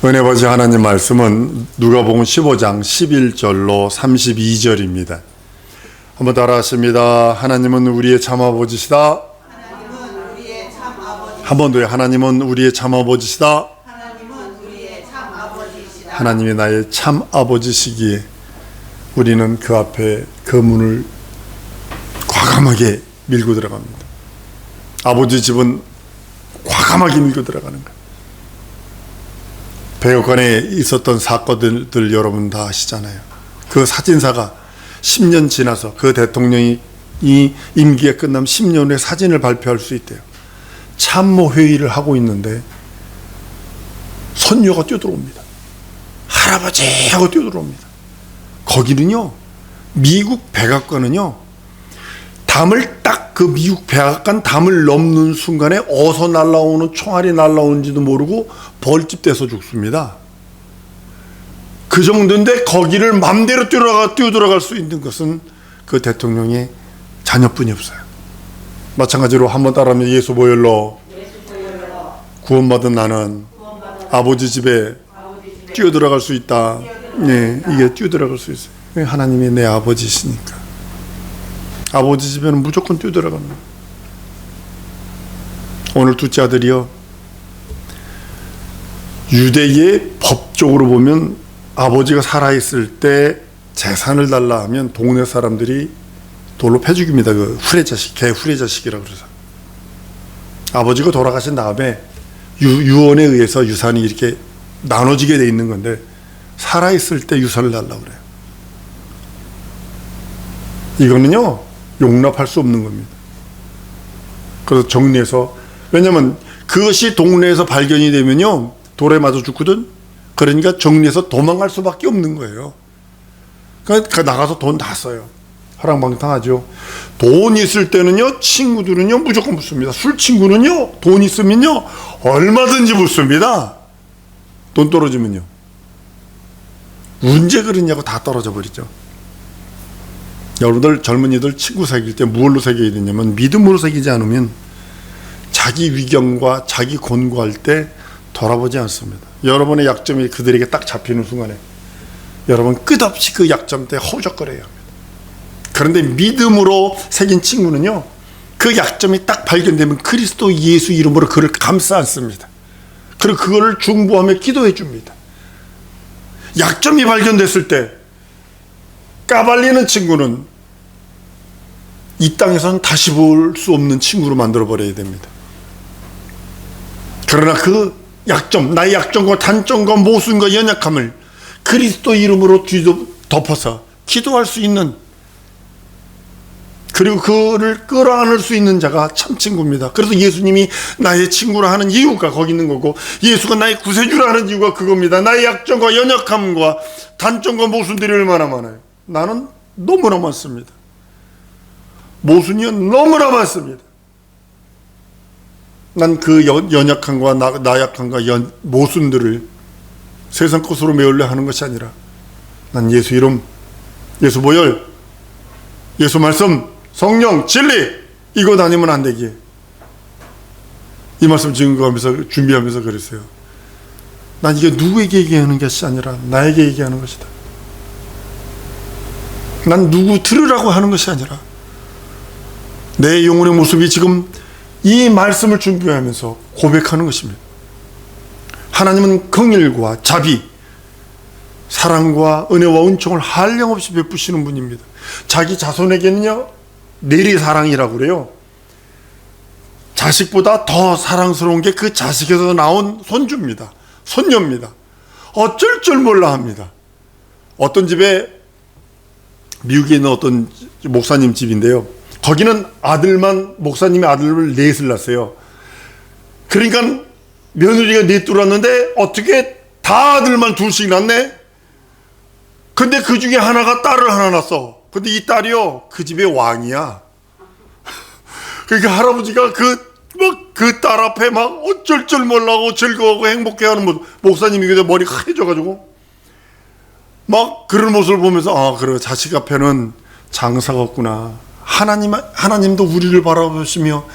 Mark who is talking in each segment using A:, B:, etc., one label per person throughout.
A: 은혜 버지 하나님 말씀은 누가복음 15장 11절로 32절입니다. 한번 따라 하십니다. 하나님은 우리의 참 아버지시다.
B: 하나님은 우리의 참 아버지.
A: 한 번 더요. 하나님은 우리의 참 아버지시다.
B: 하나님은 우리의 참 아버지시다.
A: 하나님이 나의 참 아버지시기에 우리는 그 앞에 그 문을 과감하게 밀고 들어갑니다. 아버지 집은 과감하게 밀고 들어가는 거예요. 백악관에 있었던 사건들 여러분 다 아시잖아요. 그 사진사가 10년 지나서 그 대통령이 이 임기가 끝나면 10년 후에 사진을 발표할 수 있대요. 참모 회의를 하고 있는데 손녀가 뛰어들어옵니다. 할아버지 하고 뛰어들어옵니다. 거기는요, 미국 백악관은요, 담을 딱 그 미국 백악관 담을 넘는 순간에 어서 날라오는 총알이 날라오는지도 모르고 벌집돼서 죽습니다. 그 정도인데 거기를 맘대로 뛰어들어갈 수 있는 것은 그 대통령의 자녀뿐이 없어요. 마찬가지로 한번 따라하면 예수 보혈로 구원받은 나는 아버지 집에 뛰어들어갈 수 있다. 네, 이게 뛰어들어갈 수 있어요. 하나님이 내 아버지시니까. 아버지 집에는 무조건 뛰어들어갑니다. 오늘 둘째 아들이요, 유대의 법적으로 보면 아버지가 살아있을 때 재산을 달라 하면 동네 사람들이 돌로 패 죽입니다. 그 후레자식, 개 후레자식이라고 그래서. 아버지가 돌아가신 다음에 유언에 의해서 유산이 이렇게 나눠지게 돼 있는 건데, 살아있을 때 유산을 달라고 그래요. 이거는요, 용납할 수 없는 겁니다. 그래서 정리해서, 왜냐면 그것이 동네에서 발견이 되면요, 돌에 맞아 죽거든. 그러니까 정리해서 도망갈 수밖에 없는 거예요. 그러니까 나가서 돈 다 써요. 허랑방탕하죠. 돈 있을 때는요, 친구들은요 무조건 붙습니다. 술 친구는요, 돈 있으면요 얼마든지 붙습니다. 돈 떨어지면요. 언제 그러냐고 다 떨어져 버리죠. 여러분들 젊은이들 친구 사귈 때 무엇로 사귀어야 되냐면, 믿음으로 사귀지 않으면 자기 위경과 자기 권고할 때 돌아보지 않습니다. 여러분의 약점이 그들에게 딱 잡히는 순간에 여러분 끝없이 그 약점 때 허우적거려야 합니다. 그런데 믿음으로 새긴 친구는요, 그 약점이 딱 발견되면 그리스도 예수 이름으로 그를 감싸 안습니다. 그리고 그거를 중보하며 기도해 줍니다. 약점이 발견됐을 때 까발리는 친구는 이 땅에서는 다시 볼 수 없는 친구로 만들어버려야 됩니다. 그러나 그 약점, 나의 약점과 단점과 모순과 연약함을 그리스도 이름으로 덮어서 기도할 수 있는, 그리고 그를 끌어안을 수 있는 자가 참 친구입니다. 그래서 예수님이 나의 친구라 하는 이유가 거기 있는 거고, 예수가 나의 구세주라 하는 이유가 그겁니다. 나의 약점과 연약함과 단점과 모순들이 얼마나 많아요. 나는 너무나 많습니다. 모순이 너무나 많습니다. 난 그 연약함과 나약함과 모순들을 세상 것으로 메우려 하는 것이 아니라, 난 예수 이름, 예수 보혈, 예수 말씀, 성령, 진리, 이거 다니면 안 되기에 이 말씀 증거하면서 준비하면서 그랬어요. 난 이게 누구에게 얘기하는 것이 아니라 나에게 얘기하는 것이다. 난 누구 들으라고 하는 것이 아니라 내 영혼의 모습이 지금 이 말씀을 준비하면서 고백하는 것입니다. 하나님은 긍휼과 자비, 사랑과 은혜와 은총을 한량없이 베푸시는 분입니다. 자기 자손에게는요, 내리사랑이라고 그래요. 자식보다 더 사랑스러운 게 그 자식에서 나온 손주입니다. 손녀입니다. 어쩔 줄 몰라 합니다. 어떤 집에, 미국에 있는 어떤 목사님 집인데요, 거기는 아들만, 목사님의 아들을 넷을 낳았어요. 그러니까 며느리가 넷 들어왔는데 어떻게 다 아들만 둘씩 낳네? 근데 그 중에 하나가 딸을 하나 낳았어. 근데 이 딸이요, 그 집의 왕이야. 그러니까 할아버지가 그 딸 앞에 막 어쩔 줄 몰라고 즐거워하고 행복해하는 모습, 목사님이 그저 머리가 하얘져가지고 막 그런 모습을 보면서, 아, 그래, 자식 앞에는 장사가 없구나. 하나님도 우리를 바라보시며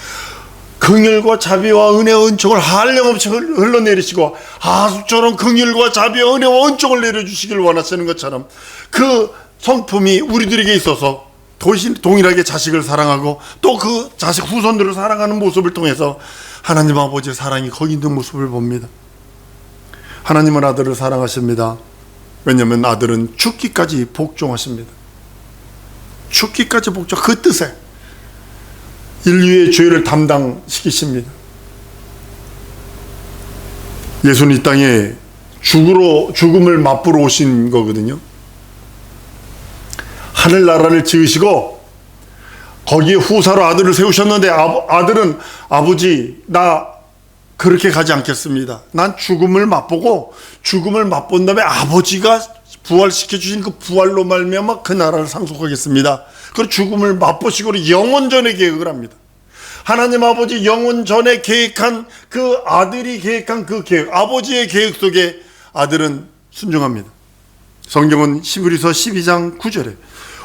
A: 긍휼과 자비와 은혜와 은총을 한량없이 흘러내리시고 하수처럼 긍휼과 자비와 은혜와 은총을 내려주시길 원하시는 것처럼 그 성품이 우리들에게 있어서 동일하게 자식을 사랑하고 또 그 자식 후손들을 사랑하는 모습을 통해서 하나님 아버지의 사랑이 거기 있는 모습을 봅니다. 하나님은 아들을 사랑하십니다. 왜냐하면 아들은 죽기까지 복종하십니다. 죽기까지 복종, 그 뜻에 인류의 죄를 담당시키십니다. 예수는 이 땅에 죽음을 맛보러 오신 거거든요. 하늘나라를 지으시고 거기에 후사로 아들을 세우셨는데 아들은 아버지 나 그렇게 가지 않겠습니다. 난 죽음을 맛보고 죽음을 맛본 다음에 아버지가 부활시켜 주신 그 부활로 말미암아 그 나라를 상속하겠습니다. 그리고 죽음을 맛보시고 영원전에 계획을 합니다. 하나님 아버지 영원전에 계획한 그 아들이 계획한 그 계획, 아버지의 계획 속에 아들은 순종합니다. 성경은 히브리서 12장 9절에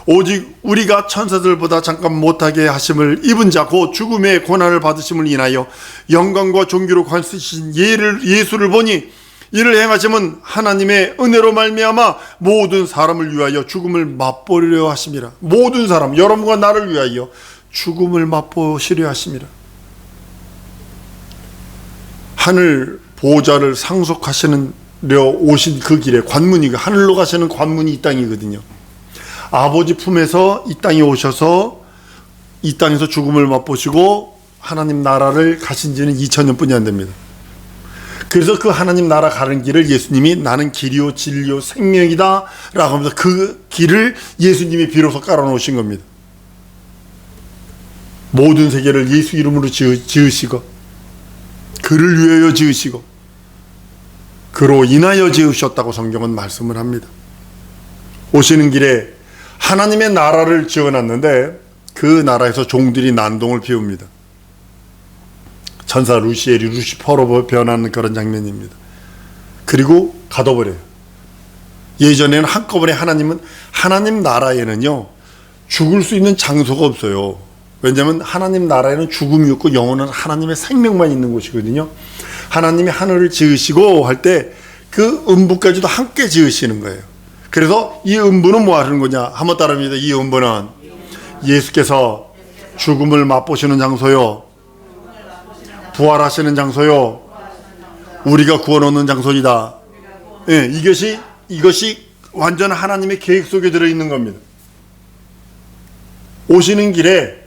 A: 오직 우리가 천사들보다 잠깐 못하게 하심을 입은 자 곧 죽음의 고난을 받으심을 인하여 영광과 존귀로 관쓰신 예수를 보니 이를 행하심은 하나님의 은혜로 말미암아 모든 사람을 위하여 죽음을 맛보려 하심이라. 모든 사람, 여러분과 나를 위하여 죽음을 맛보시려 하심이라. 하늘 보호자를 상속하시려 오신 그 길에 관문이, 하늘로 가시는 관문이 이 땅이거든요. 아버지 품에서 이 땅에 오셔서 이 땅에서 죽음을 맛보시고 하나님 나라를 가신 지는 2000년뿐이 안 됩니다. 그래서 그 하나님 나라 가는 길을 예수님이 나는 길이요 진리요 생명이다 라고 하면서 그 길을 예수님이 비로소 깔아놓으신 겁니다. 모든 세계를 예수 이름으로 지으시고 그를 위하여 지으시고 그로 인하여 지으셨다고 성경은 말씀을 합니다. 오시는 길에 하나님의 나라를 지어놨는데 그 나라에서 종들이 난동을 피웁니다. 천사 루시퍼로 변하는 그런 장면입니다. 그리고 가둬버려요. 예전에는 한꺼번에 하나님 나라에는요 죽을 수 있는 장소가 없어요. 왜냐하면 하나님 나라에는 죽음이 없고 영원한 하나님의 생명만 있는 곳이거든요. 하나님이 하늘을 지으시고 할 때 그 음부까지도 함께 지으시는 거예요. 그래서 이 음부는 뭐 하는 거냐? 한번 따라합니다. 이 음부는 예수께서 죽음을 맛보시는 장소요, 부활하시는 장소요, 우리가 구원 얻는 장소이다. 예, 이것이 완전 하나님의 계획 속에 들어있는 겁니다. 오시는 길에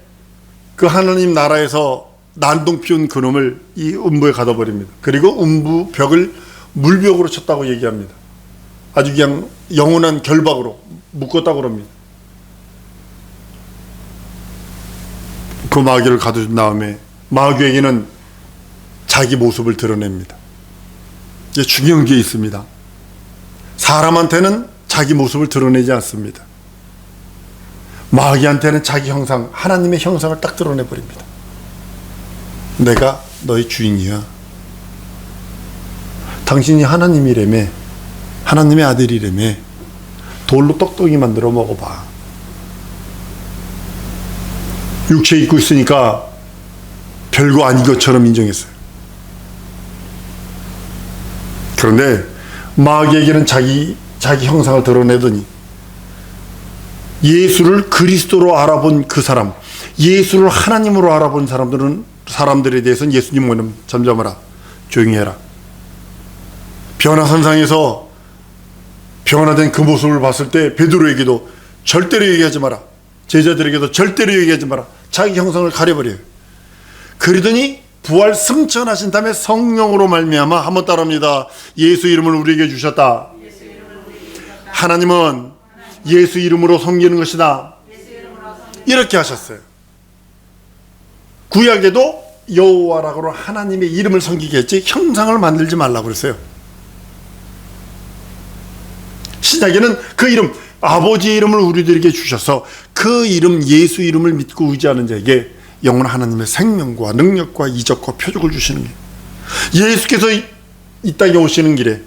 A: 그 하나님 나라에서 난동 피운 그놈을 이 음부에 가둬버립니다. 그리고 음부 벽을 물벽으로 쳤다고 얘기합니다. 아주 그냥 영원한 결박으로 묶었다고 합니다. 그 마귀를 가두신 다음에 마귀에게는 자기 모습을 드러냅니다. 이제 중요한 게 있습니다. 사람한테는 자기 모습을 드러내지 않습니다. 마귀한테는 자기 형상, 하나님의 형상을 딱 드러내버립니다. 내가 너의 주인이야. 당신이 하나님이라며, 하나님의 아들이라며, 돌로 떡떡이 만들어 먹어봐. 육체 입고 있으니까 별거 아닌 것처럼 인정했어요. 그런데 마귀에게는 자기 형상을 드러내더니 예수를 그리스도로 알아본 그 사람, 예수를 하나님으로 알아본 사람들에 대해서는 예수님은 잠잠하라, 조용히 해라. 변화선상에서 변화된 그 모습을 봤을 때 베드로에게도 절대로 얘기하지 마라, 제자들에게도 절대로 얘기하지 마라. 자기 형상을 가려버려요. 그러더니 부활 승천하신 다음에 성령으로 말미암아, 한번 따라합니다. 예수 이름을 우리에게 주셨다. 하나님은 예수 이름으로 섬기는 것이다. 이렇게 하셨어요. 구약에도 여호와라고 하나님의 이름을 섬기게 했지 형상을 만들지 말라고 그랬어요. 신약에는 그 이름, 아버지 이름을 우리들에게 주셔서 그 이름, 예수 이름을 믿고 의지하는 자에게 영원한 하나님의 생명과 능력과 이적과 표적을 주시는 거예요. 예수께서 이 땅에 오시는 길에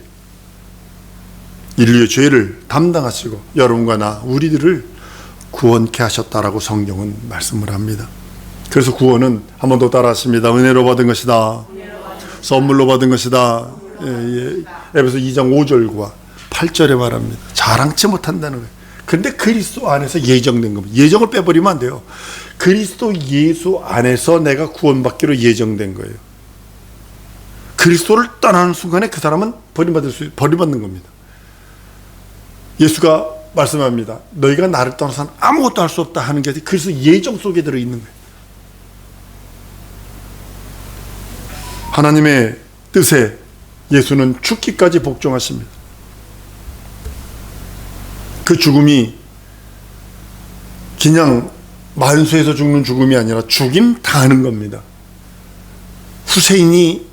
A: 인류의 죄를 담당하시고 여러분과 나 우리들을 구원케 하셨다라고 성경은 말씀을 합니다. 그래서 구원은 한 번 더 따라하십니다. 은혜로 받은 것이다. 선물로 받은 것이다. 에베소 2장 5절과 8절에 말합니다. 자랑치 못한다는 거예요. 그런데 그리스도 안에서 예정된 겁니다. 예정을 빼버리면 안 돼요. 그리스도 예수 안에서 내가 구원받기로 예정된 거예요. 그리스도를 떠나는 순간에 그 사람은 버림받는 겁니다. 예수가 말씀합니다. 너희가 나를 떠나서는 아무것도 할 수 없다 하는 게 그래서 예정 속에 들어있는 거예요. 하나님의 뜻에 예수는 죽기까지 복종하십니다. 그 죽음이 그냥 만수에서 죽는 죽음이 아니라 죽임 당하는 겁니다. 후세인이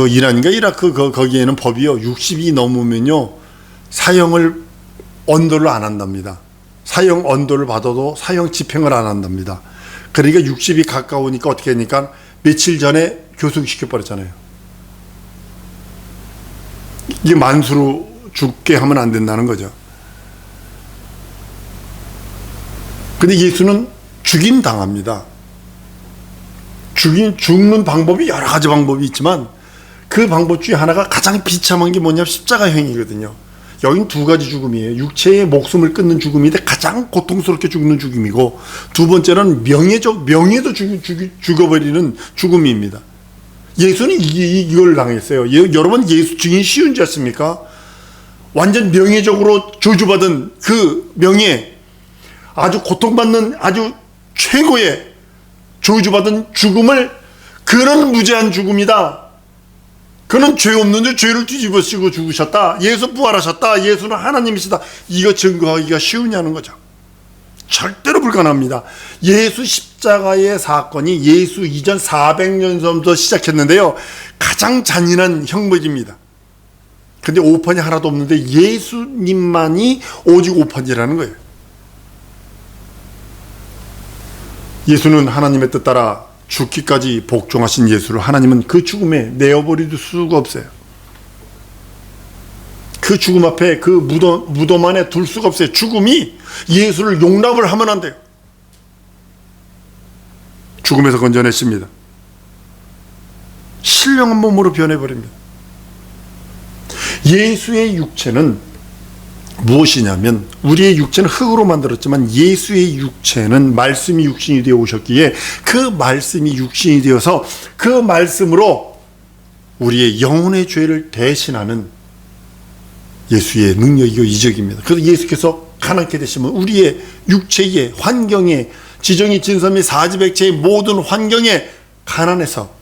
A: 이란인가 이라크 거기에는 법이요 60이 넘으면요 사형을 언도를 안 한답니다. 사형 언도를 받아도 사형 집행을 안 한답니다. 그러니까 60이 가까우니까 어떻게 하니까 며칠 전에 교수시켜 버렸잖아요. 이게 만수로 죽게 하면 안 된다는 거죠. 근데 예수는 죽임 당합니다. 죽는 방법이 여러 가지 방법이 있지만 그 방법 중에 하나가 가장 비참한 게 뭐냐면 십자가형이거든요. 여긴 두 가지 죽음이에요. 육체의 목숨을 끊는 죽음인데 가장 고통스럽게 죽는 죽음이고, 두 번째는 명예도 죽어버리는 죽음입니다. 예수는 이걸 당했어요. 여러분 예수 증인 쉬운 줄 아십니까? 완전 명예적으로 저주받은 그 명예, 아주 고통받는 아주 최고의 저주받은 죽음을, 그런 무죄한 죽음이다. 그는 죄 없는데 죄를 뒤집어 쓰고 죽으셨다. 예수 부활하셨다. 예수는 하나님이시다. 이거 증거하기가 쉬우냐는 거죠. 절대로 불가능합니다. 예수 십자가의 사건이 예수 이전 400년 전부터 시작했는데요. 가장 잔인한 형벌입니다. 근데 오판이 하나도 없는데 예수님만이 오직 오판이라는 거예요. 예수는 하나님의 뜻 따라 죽기까지 복종하신 예수를 하나님은 그 죽음에 내어버릴 수가 없어요. 그 죽음 앞에 그 무덤 안에 둘 수가 없어요. 죽음이 예수를 용납을 하면 안 돼요. 죽음에서 건져내십니다. 신령한 몸으로 변해버립니다. 예수의 육체는 무엇이냐면, 우리의 육체는 흙으로 만들었지만 예수의 육체는 말씀이 육신이 되어 오셨기에 그 말씀이 육신이 되어서 그 말씀으로 우리의 영혼의 죄를 대신하는 예수의 능력이고 이적입니다. 그래서 예수께서 가난케 되시면 우리의 육체의 환경에, 지정이 진섬이 사지백체의 모든 환경에 가난해서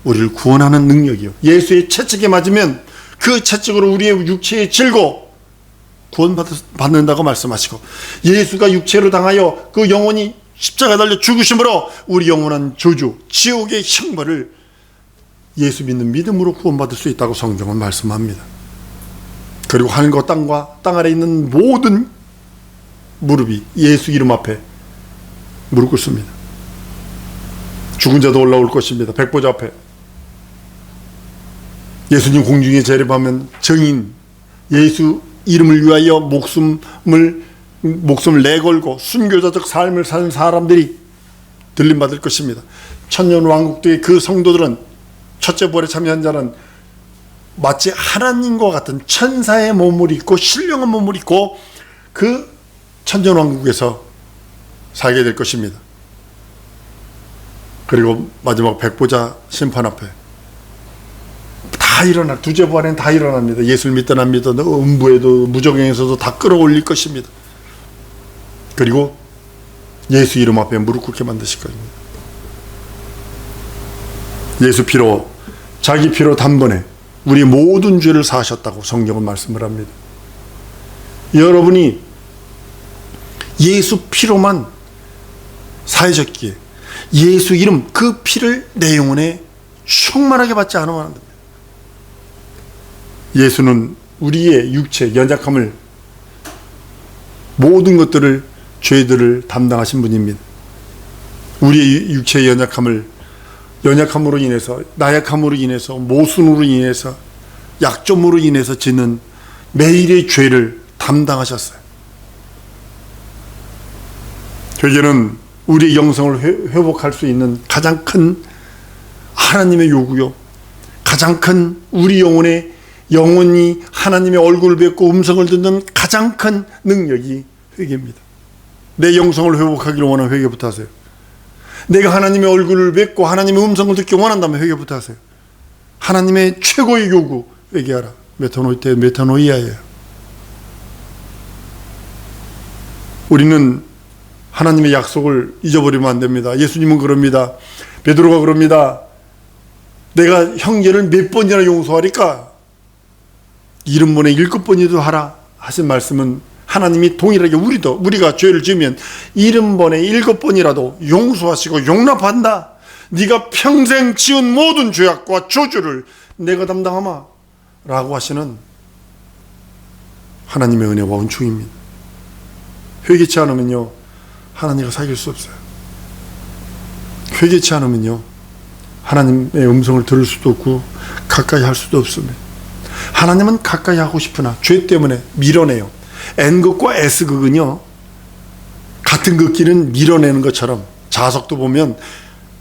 A: 우리를 구원하는 능력이요, 예수의 채찍에 맞으면 그 채찍으로 우리의 육체에 찔고 구원받는다고 말씀하시고, 예수가 육체로 당하여 그 영혼이 십자가에 달려 죽으심으로 우리 영원한 저주, 지옥의 형벌을 예수 믿는 믿음으로 구원받을 수 있다고 성경은 말씀합니다. 그리고 하늘과 땅과 땅 아래 있는 모든 무릎이 예수 이름 앞에 무릎 꿇습니다. 죽은 자도 올라올 것입니다. 백보자 앞에 예수님 공중에 재림하면 증인, 예수 이름을 위하여 목숨을 내걸고 순교자적 삶을 사는 사람들이 들림받을 것입니다. 천년왕국의 그 성도들은, 첫째 부활에 참여한 자는 마치 하나님과 같은 천사의 몸을 입고 신령한 몸을 입고 그 천년왕국에서 살게 될 것입니다. 그리고 마지막 백보자 심판 앞에 다 두째 부활에는 다 일어납니다. 예수를 믿든 안 믿든 음부에도 무적행에서도 다 끌어올릴 것입니다. 그리고 예수 이름 앞에 무릎 꿇게 만드실 겁니다. 예수 피로, 자기 피로 단번에 우리 모든 죄를 사하셨다고 성경은 말씀을 합니다. 여러분이 예수 피로만 사해졌기에 예수 이름, 그 피를 내 영혼에 충만하게 받지 않으면 안 됩니다. 예수는 우리의 육체 연약함을, 모든 것들을, 죄들을 담당하신 분입니다. 우리의 육체의 연약함으로 인해서, 나약함으로 인해서, 모순으로 인해서, 약점으로 인해서 짓는 매일의 죄를 담당하셨어요. 회개는 우리의 영성을 회복할 수 있는 가장 큰 하나님의 요구요. 가장 큰 우리 영혼의 영혼이 하나님의 얼굴을 뵙고 음성을 듣는 가장 큰 능력이 회개입니다. 내 영성을 회복하기를 원하는 회개부터 하세요. 내가 하나님의 얼굴을 뵙고 하나님의 음성을 듣기 원한다면 회개부터 하세요. 하나님의 최고의 요구, 회개하라. 메타노이테 메타노이아예요. 우리는 하나님의 약속을 잊어버리면 안 됩니다. 예수님은 그럽니다. 베드로가 그럽니다. 내가 형제를 몇 번이나 용서하리까? 70번에 7번이라도 하라 하신 말씀은 하나님이 동일하게 우리가 죄를 지으면 70번에 7번이라도 용서하시고 용납한다. 네가 평생 지은 모든 죄악과 저주를 내가 담당하마 라고 하시는 하나님의 은혜와 은총입니다. 회개치 않으면요 하나님과 사귈 수 없어요. 회개치 않으면요 하나님의 음성을 들을 수도 없고 가까이 할 수도 없습니다. 하나님은 가까이 하고 싶으나 죄 때문에 밀어내요. N극과 S극은요 같은 극기는 밀어내는 것처럼, 자석도 보면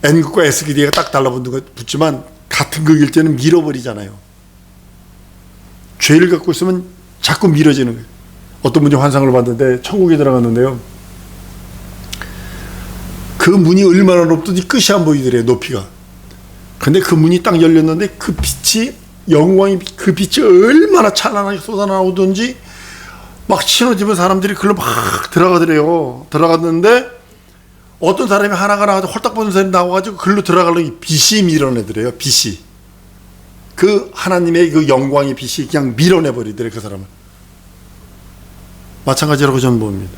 A: N극과 S극이 딱 달라붙지만 같은 극일 때는 밀어버리잖아요. 죄를 갖고 있으면 자꾸 밀어지는 거예요. 어떤 분이 환상을 봤는데 천국에 들어갔는데요, 그 문이 얼마나 높든지 끝이 안 보이더래요. 높이가. 근데 그 문이 딱 열렸는데 그 빛이, 영광이, 그 빛이 얼마나 찬란하게 쏟아나오든지 막 신호집은 사람들이 글로 막 들어가더래요. 들어갔는데 어떤 사람이 하나가 나와서 홀딱 보는 사람이 나와가지고 글로 들어가려고 빛이 밀어내더래요. 빛이. 그 하나님의 그 영광의 빛이 그냥 밀어내버리더래요. 그 사람을. 마찬가지라고 저는 봅니다.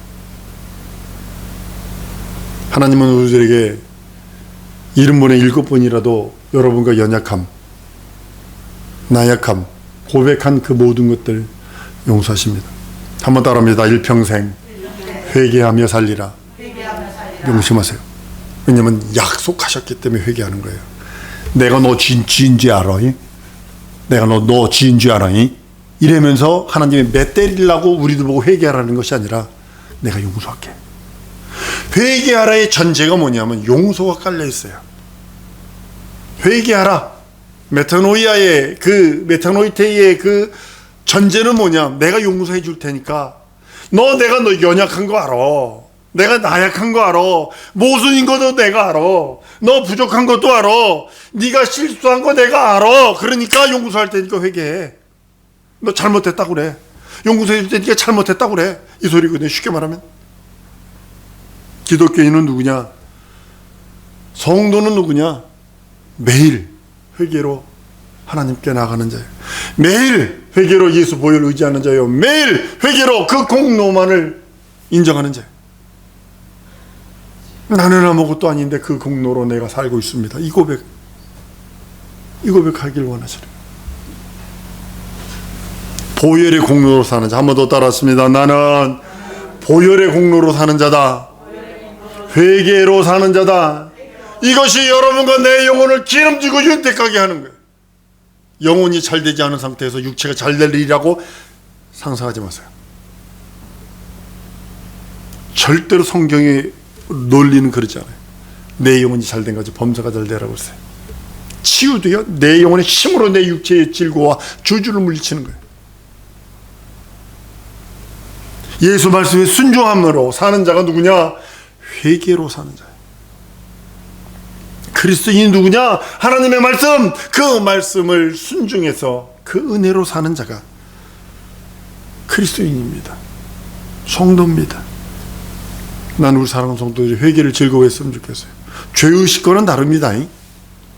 A: 하나님은 우리들에게 70번에 7번이라도 여러분과 연약함, 나약함, 고백한 그 모든 것들 용서하십니다. 한번 따라합니다. 일평생 회개하며 살리라. 명심하세요. 왜냐하면 약속하셨기 때문에 회개하는 거예요. 내가 너 지은 줄 알아? 내가 너 지은 줄 알아? 이러면서 하나님이 매 때리려고 우리도 보고 회개하라는 것이 아니라 내가 용서할게. 회개하라의 전제가 뭐냐면 용서가 깔려 있어요. 회개하라. 메타노이아의 메타노이테의 그 전제는 뭐냐? 내가 용서해 줄 테니까 내가 너 연약한 거 알아. 내가 나약한 거 알아. 모순인 것도 내가 알아. 너 부족한 것도 알아. 네가 실수한 거 내가 알아. 그러니까 용서할 테니까 회개해. 너 잘못했다고 그래. 용서해 줄 테니까 잘못했다고 그래. 이 소리거든, 쉽게 말하면. 기독교인은 누구냐? 성도는 누구냐? 매일 회개로 하나님께 나가는 자예요. 매일 회개로 예수 보혈을 의지하는 자예요. 매일 회개로 그 공로만을 인정하는 자예요. 나는 아무것도 아닌데 그 공로로 내가 살고 있습니다. 이 고백하길 원하시는 보혈의 공로로 사는 자. 한 번 더 따라했습니다. 나는 보혈의 공로로 사는 자다. 회개로 사는 자다. 이것이 여러분과 내 영혼을 기름지고 윤택하게 하는 거예요. 영혼이 잘 되지 않은 상태에서 육체가 잘 될 일이라고 상상하지 마세요. 절대로 성경의 논리는 그렇지 않아요. 내 영혼이 잘 된 거지 범사가 잘 되라고 했어요. 치유도요, 내 영혼의 힘으로 내 육체의 질고와 주주를 물리치는 거예요. 예수 말씀에 순종함으로 사는 자가 누구냐? 회개로 사는 자예요. 그리스도인이 누구냐? 하나님의 말씀, 그 말씀을 순종해서 그 은혜로 사는 자가 그리스도인입니다. 성도입니다. 난 우리 사랑하는 성도들이 회개를 즐거워했으면 좋겠어요. 죄의식과는 다릅니다.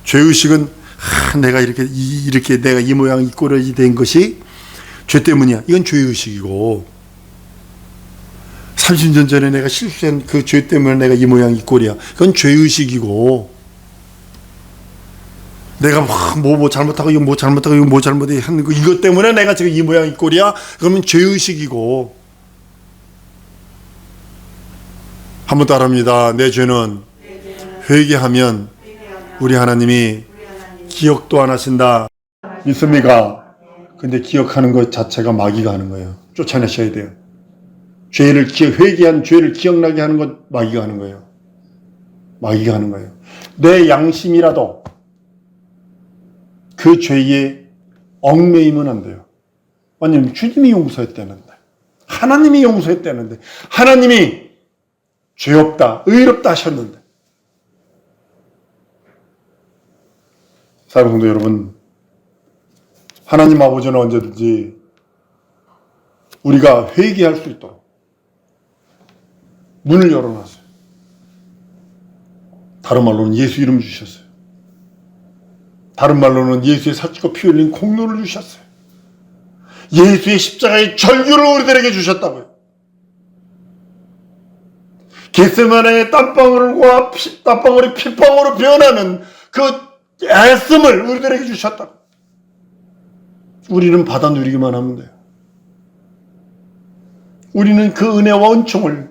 A: 죄의식은 내가 이렇게 내가 이 모양 이 꼴이 된 것이 죄 때문이야. 이건 죄의식이고, 30년 전에 내가 실수한 그 죄 때문에 내가 이 모양 이 꼴이야. 그건 죄의식이고, 내가 뭐 잘못하고 이거 뭐 잘못하고 이거 뭐 잘못해 하는 거 이것 때문에 내가 지금 이 모양 이 꼴이야. 그러면 죄의식이고. 한번 따라합니다. 내 죄는 회개하면 우리 하나님이 기억도 안 하신다. 믿습니까? 근데 기억하는 것 자체가 마귀가 하는 거예요. 쫓아내셔야 돼요. 회개한 죄를 기억나게 하는 것 마귀가 하는 거예요. 마귀가 하는 거예요. 내 양심이라도 그 죄에 얽매이면 안 돼요. 왜냐하면 주님이 용서했다는데, 하나님이 용서했다는데, 하나님이 죄 없다, 의롭다 하셨는데. 사랑하는 성도 여러분, 하나님 아버지는 언제든지 우리가 회개할 수 있도록 문을 열어놨어요. 다른 말로는 예수 이름 주셨어요. 다른 말로는 예수의 살찌고 피 흘린 공로를 주셨어요. 예수의 십자가의 절규를 우리들에게 주셨다고요. 겟세마네의 땀방울이 핏방울로 변하는 그 애씀을 우리들에게 주셨다고. 우리는 받아 누리기만 하면 돼요. 우리는 그 은혜와 은총을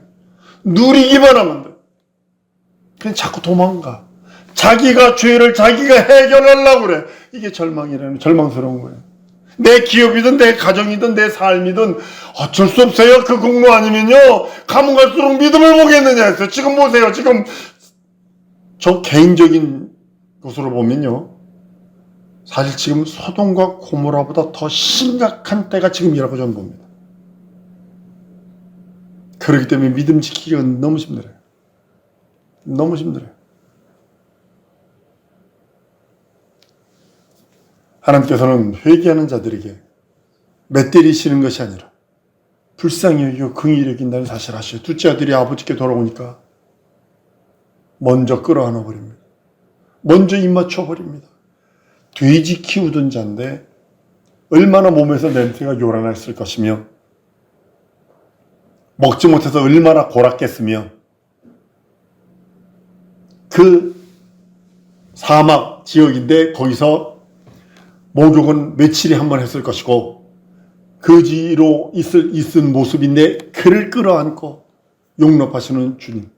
A: 누리기만 하면 돼요. 그냥 자꾸 도망가. 자기가 죄를 자기가 해결하려고 그래. 이게 절망스러운 거예요. 내 기업이든 내 가정이든 내 삶이든 어쩔 수 없어요. 그 공로 아니면요, 가면 갈수록 믿음을 보겠느냐 했어요. 지금 보세요. 지금 저 개인적인 것으로 보면요, 사실 지금 소돔과 고모라보다 더 심각한 때가 지금이라고 저는 봅니다. 그렇기 때문에 믿음 지키기가 너무 힘들어요. 너무 힘들어요. 하나님께서는 회개하는 자들에게 맷때리시는 것이 아니라 불쌍히 여기고 긍휼히 여긴다는 사실을 아시죠. 둘째 아들이 아버지께 돌아오니까 먼저 끌어안아 버립니다. 먼저 입 맞춰 버립니다. 돼지 키우던 자인데 얼마나 몸에서 냄새가 요란했을 것이며 먹지 못해서 얼마나 골았겠으며 그 사막 지역인데 거기서 목욕은 며칠에 한 번 했을 것이고 거지로 있은 모습인데 그를 끌어안고 용납하시는 주님,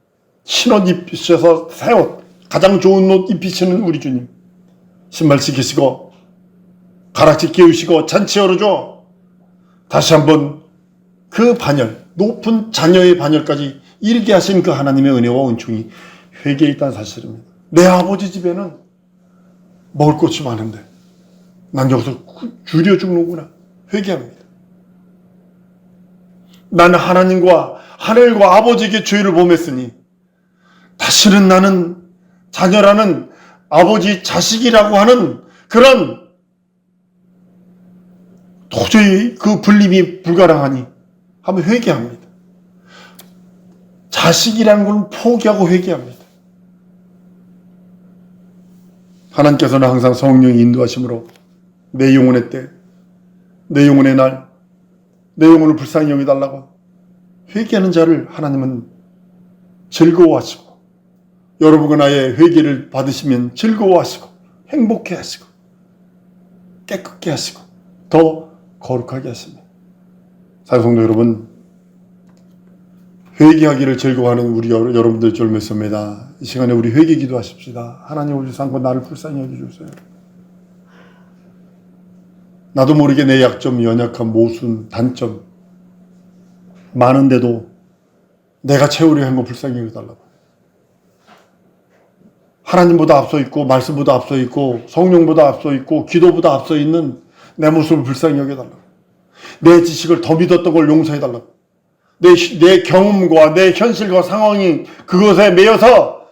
A: 신옷 입히셔서 새 옷, 가장 좋은 옷 입히시는 우리 주님, 신발 지키시고 가락지 끼우시고 잔치 열어줘 다시 한번 그 반열, 높은 자녀의 반열까지 이르게 하신 그 하나님의 은혜와 은총이 회개에 있다는 사실입니다. 내 아버지 집에는 먹을 것이 많은데 난 여기서 줄여 죽는구나. 회개합니다. 나는 하나님과 하늘과 아버지에게 죄를 범했으니 다시는 나는 자녀라는 아버지 자식이라고 하는 그런 도저히 그 분립이 불가능하니 한번 회개합니다. 자식이라는 걸 포기하고 회개합니다. 하나님께서는 항상 성령의 인도하심으로 내 영혼의 때, 내 영혼의 날, 내 영혼을 불쌍히 여기달라고 회개하는 자를 하나님은 즐거워하시고, 여러분과 나의 회개를 받으시면 즐거워하시고 행복해 하시고 깨끗게 하시고 더 거룩하게 하십니다. 사랑성도 여러분, 회개하기를 즐거워하는 우리 여러분들 줄 믿습니다. 이 시간에 우리 회개 기도하십시다. 하나님 오셔서 한번 나를 불쌍히 여겨주세요. 나도 모르게 내 약점, 연약함, 모순, 단점 많은데도 내가 채우려 한 거 불쌍히 여겨달라고. 하나님보다 앞서 있고 말씀보다 앞서 있고 성령보다 앞서 있고 기도보다 앞서 있는 내 모습을 불쌍히 여겨달라고. 내 지식을 더 믿었던 걸 용서해달라고. 내 경험과 내 현실과 상황이 그것에 매여서